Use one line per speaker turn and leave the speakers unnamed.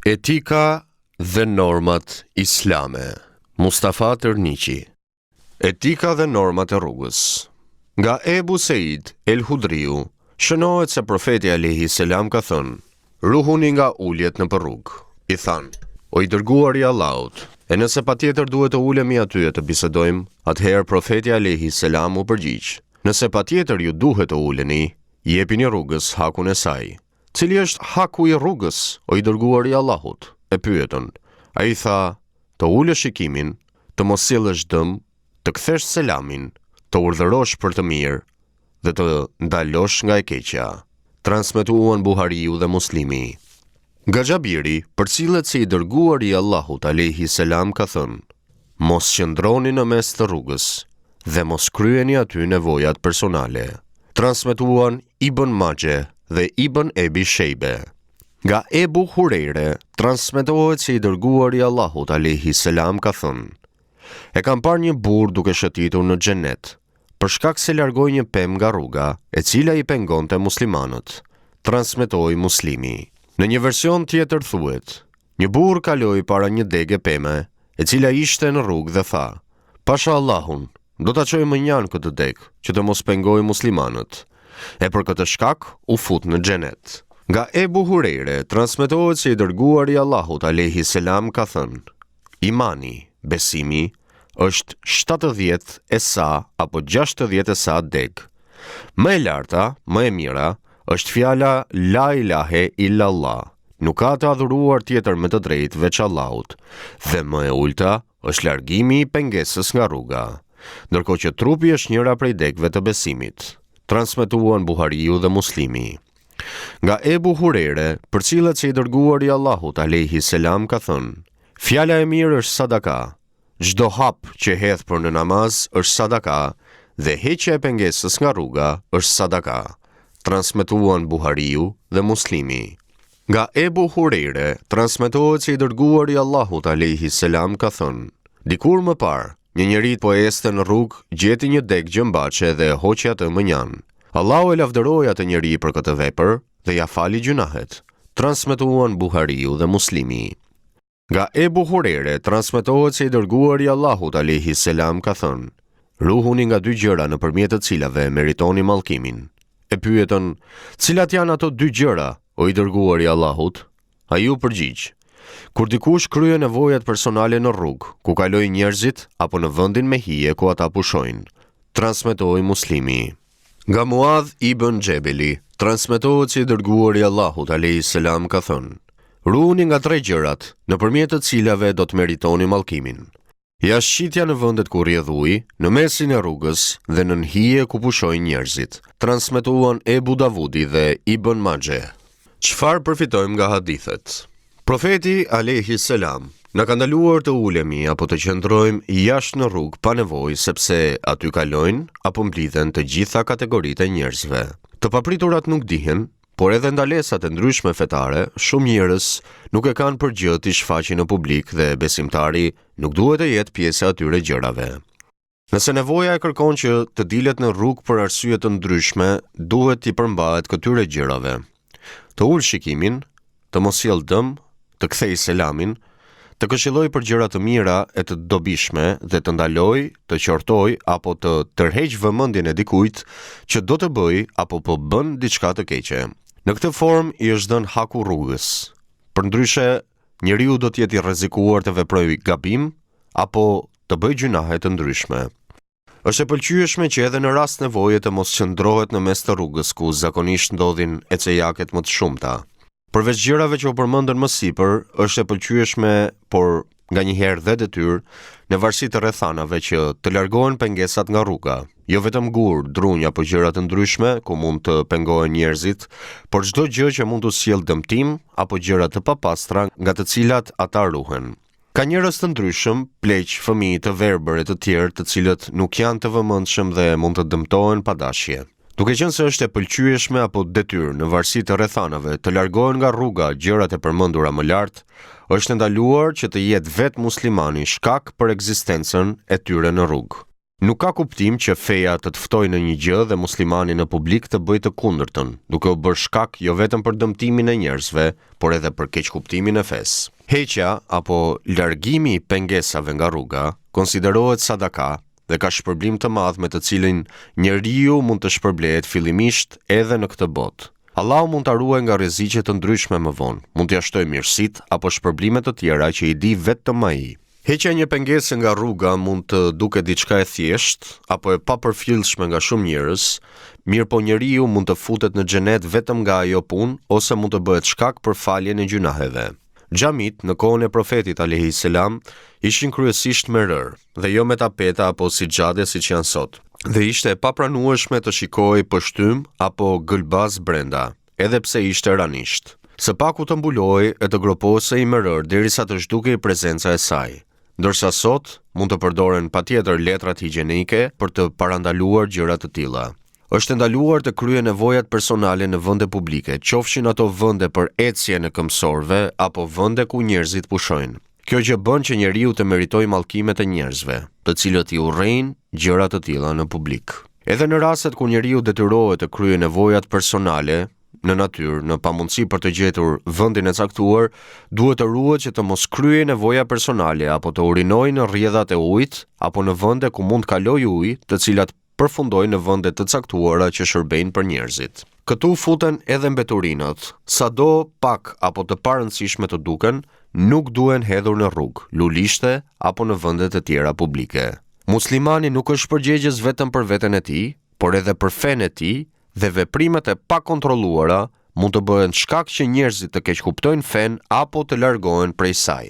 Etika dhe normat islame. Mustafa Tërniqi. Etika dhe normat e rrugës. Nga Ebu Seid el-Hudriu, shënohet se profeti alayhi selam ka thënë: "Ruhuni nga uljet në rrugë." I thanë: "O i dërguari i Allahut, e nëse patjetër duhet të ulemi aty e të bisedojmë?" Atëherë profeti alayhi selam u përgjigj: "Nëse patjetër ju duhet të uleni, jepini rrugës hakun e saj." "Cili është haku i rrugës, o i dërguari i Allahut?" e pyetën. Ai tha: "Të ulësh shikimin, të mos sjellësh dëm, të kthesh selamin, të urdhërosh për të mirë dhe të ndalosh nga e keqja." Transmetuan Buhariu dhe Muslimi. Nga Xhabiri, përcillet se i dërguari i Allahut alayhi selam ka thënë: "Mos qëndroni në mes të rrugës dhe mos kryeni aty nevojat personale." Transmetuan Ibn Majah dhe Ibn Ebi Shejbe. Nga Ebu Hurejre, transmetohet se i dërguari i Allahut alayhi selam ka thënë: "E kam parë një burr duke shëtitur në xhenet, për shkak se largoi një pemë nga rruga, e cila i pengonte muslimanët." Transmetoi Muslimi. Në një version tjetër thuhet: "Një burr kaloi para një degë peme, e cila ishte në rrugë dhe tha: Pasha Allahun, do ta çoj mënjan këtë degë, që të mos pengoj muslimanët. E për këtë shkak u fut në xhenet." Nga Ebu Hurejre, transmetohet se i dërguari i Allahut alayhi selam ka thënë: "Imani, besimi, është 70 esa apo 60 esa deg. Më e larta, më e mira, është fjala La ilahe illallah, nuk ka të adhuruar tjetër me të drejtë veç Allahut, dhe më e ulta është largimi i pengesës nga rruga, ndërkohë që trupi është njëra prej degëve të besimit." Transmetuan Buhariu dhe Muslimi. Nga Ebu Hurejre, përcillet se i dërguari i Allahut alayhi selam ka thënë: "Fjala e mirë është sadaka. Çdo hap që hedh për në namaz është sadaka dhe heqja e pengesës nga rruga është sadaka." Transmetuan Buhariu dhe Muslimi. Nga Ebu Hurejre, transmetohet se i dërguari i Allahut alayhi selam ka thënë: "Dikur më parë, një njeri po ecte në rrugë, gjeti një degë gjëmbaçe dhe e hoqi atë mënjan. Allahu e lavdëroi atë njeri për këtë vepër dhe ja fali gjunahet." Transmetuan Buhariu dhe Muslimi. Nga Ebu Hurejre, transmetohet se i dërguari i Allahut alayhi selam ka thënë: "Ruhuni nga dy gjëra nëpërmjet të cilave meritoni mallkimin." E pyetën: "Cilat janë ato dy gjëra, o i dërguari i Allahut?" Ai u përgjigj: "Kur dikush krye nevojat personale në rrugë, ku kalojnë njerëzit, apo në vendin me hije ku ata pushojnë." Transmetoi Muslimi. Nga Muadh ibn Xhebeli, transmetohet se i dërguari i Allahut alayhi selam ka thënë: "Ruhuni nga tre gjërat, nëpërmjet të cilave do të meritoni mallkimin: jashtëqitja në vendet ku rrjedh uji, në mesin e rrugës dhe në hije ku pushojnë njerëzit." Transmetuan Ebu Davudi dhe Ibn Majah. Çfarë përfitojmë nga hadithet? Profeti alayhi selam na ka ndaluar të ulemi apo të qëndrojmë jashtë në rrugë pa nevojë, sepse aty kalojnë apo mblidhen të gjitha kategoritë e njerëzve. Të papriturat nuk dihen, por edhe ndalesat e ndryshme fetare, shumë njerëz nuk e kanë për gjë t'i shfaqin në publik dhe besimtari nuk duhet të jetë pjesë e atyre gjërave. Nëse nevoja e kërkon që të dilet në rrugë për arsye të ndryshme, duhet t'i përmbahet këtyre gjërave: të ul shikimin, të mos sjell dëm, të kthej selamin, të këshilloj për gjëra të mira e të dobishme dhe të ndaloj, të qortoj apo të tërheq vëmendjen e dikujt që do të bëj apo po bën diçka të keqe. Në këtë formë i është dhënë haku rrugës. Përndryshe, njeriu do të jetë i rrezikuar të veprojë gabim apo të bëjë gjunahe të ndryshme. Është e pëlqyeshme që edhe në rast nevoje të mos qëndrohet në mes të rrugës ku zakonisht ndodhin ecejaket më të shumta. Përveç gjërave që u përmendën më sipër, është e pëlqyeshme, por nganjëherë dhe detyrë, në varësi të rrethanave që të largohen pengesat nga rruga. Jo vetëm gur, drunj apo gjëra të ndryshme ku mund të pengohen njerëzit, por çdo gjë që mund të sjellë dëmtim apo gjëra të papastra nga të cilat ata ruhen. Ka njerëz të ndryshëm, pleq, fëmijë, të verbër e të tjerë, të cilët nuk janë të vëmendshëm dhe mund të dëmtohen pa dashje. Duke qenë se është e pëlqyeshme apo detyrë në varësi të rrethanave të largohen nga rruga gjërat e përmendura më lart, është ndaluar që të jetë vetë muslimani shkak për ekzistencën e tyre në rrugë. Nuk ka kuptim që feja të ftojë në një gjë dhe muslimani në publik të bëjë të kundërtën, duke u bërë shkak jo vetëm për dëmtimin e njerëzve, por edhe për keqkuptimin e fesë. Heqja apo largimi i pengesave nga rruga konsiderohet sadaka dhe ka shpërblim të madh me të cilin njeriu mund të shpërblehet fillimisht edhe në këtë botë. Allahu mund ta ruajë nga rreziqe të ndryshme më vonë, mund t'i shtojë mirësitë apo shpërblime të tjera që i di vetëm ai. Heqja një pengese nga rruga mund të duket diçka e thjeshtë apo e papërfillshme nga shumë njerëz, mirë po njeriu mund të futet në xhenet vetëm nga ajo punë ose mund të bëhet shkak për faljen e gjunaheve. Xhamit në kohën e profetit alayhis salam ishin kryesisht me rër dhe jo me tapeta apo sixhade siç janë sot. Dhe ishte e papranueshme të shikojë pështym apo gëlbaz brenda, edhe pse ishte ranisht. Së paku të mbulojë e të groposej me rër derisa të zhdukej prezenca e saj. Ndërsa sot mund të përdoren patjetër letrat higjienike për të parandaluar gjëra të tilla. Është ndaluar të kryejë nevojat personale në vende publike, qofshin ato vende për ecje në këmbësorëve apo vende ku njerëzit pushojnë. Kjo gjë bën që njeriu të meritojë mallkimet e njerëzve, të cilët i urrejnë gjëra të tilla në publik. Edhe në rastet ku njeriu detyrohet të kryejë nevojat personale në natyrë, në pamundësi për të gjetur vendin e caktuar, duhet të ruhet që të mos kryejë nevoja personale apo të urinojë në rrjedhat e ujit apo në vende ku mund të kalojë ujë, të cilat përfundojnë në vende të caktuara që shërbejnë për njerëzit. Këtu futen edhe mbeturinat, sado pak apo të parëndësishme të duken, nuk duhen hedhur në rrugë, lulishte apo në vende të tjera publike. Muslimani nuk është përgjegjës vetëm për veten e tij, por edhe për fenë e tij, dhe veprimet e pakontrolluara mund të bëhen shkak që njerëzit të keqkuptojnë fen apo të largohen prej saj.